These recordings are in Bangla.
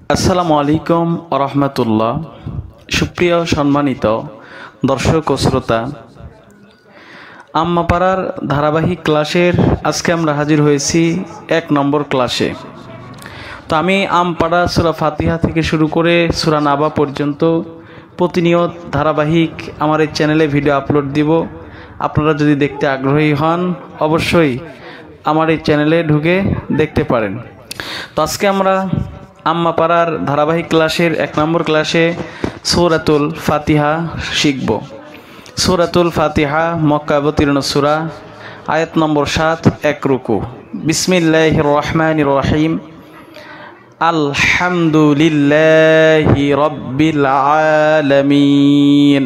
আসসালামু আলাইকুম ওয়া রাহমাতুল্লাহ। সুপ্রিয় সম্মানিত দর্শক ও শ্রোতা, আম্মাপাড়ার ধারাবাহিক ক্লাসের আজকে আমরা হাজির হয়েছি 1 নম্বর ক্লাসে। তো আমি আমপাড়া সূরা ফাতিহা থেকে শুরু করে সূরা নাবা পর্যন্ত প্রতিনিয়ত ধারাবাহিক আমার এই চ্যানেলে ভিডিও আপলোড দিব। আপনারা যদি দেখতে আগ্রহী হন অবশ্যই আমার এই চ্যানেলে ঢুকে দেখতে পারেন। তো আজকে আমরা আম্মাপাড়ার ধারাবাহিক ক্লাসের 1 নম্বর ক্লাসে সূরাতুল ফাতিহা শিখব। সূরাতুল ফাতিহা মক্কা অবতীর্ণ সূরা, আয়াত নম্বর 7, 1 রুকু। বিসমিল্লাহির রহমানির রহিম। আলহামদুলিল্লাহি রাব্বিল আলামিন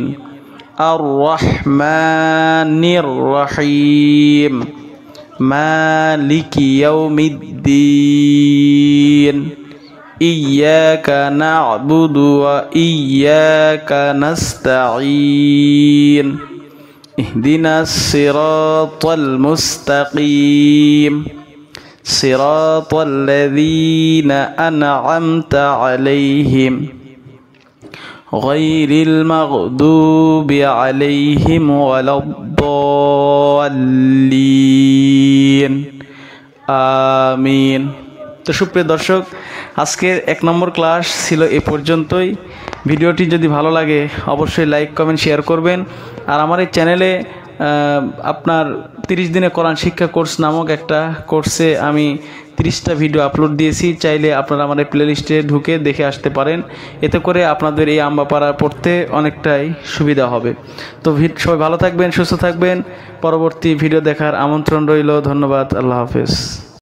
আর রহমানির রহিম মালিকি ইয়াউমিদ্দিন ইয়্যাকা না'বুদু ওয়া ইয়্যাকা নাস্তাঈন ইহদিনাস সিরাতাল মুস্তাকিম সিরাতাল লাযীনা আন'আমতা আলাইহিম গায়রিল মাগদুবি আলাইহিম ওয়ালাদ-দাল্লিন। আমিন। তো সুপ্রিয় দর্শক, আজকের 1 নম্বর ক্লাস ছিল এ পর্যন্তই। ভিডিওটি যদি ভালো লাগে অবশ্যই লাইক, কমেন্ট, শেয়ার করবেন। আর আমার এই চ্যানেলে আপনার 30 দিনে কোরআন শিক্ষা কোর্স নামক একটা কোর্সে আমি 30টা ভিডিও আপলোড দিয়েছি। চাইলে আপনারা আমার এই প্লেলিস্টে ঢুকে দেখে আসতে পারেন। এতে করে আপনাদের এই আম্বাপাড়া পড়তে অনেকটাই সুবিধা হবে। তো সবাই ভালো থাকবেন, সুস্থ থাকবেন। পরবর্তী ভিডিও দেখার আমন্ত্রণ রইল। ধন্যবাদ। আল্লাহ হাফেজ।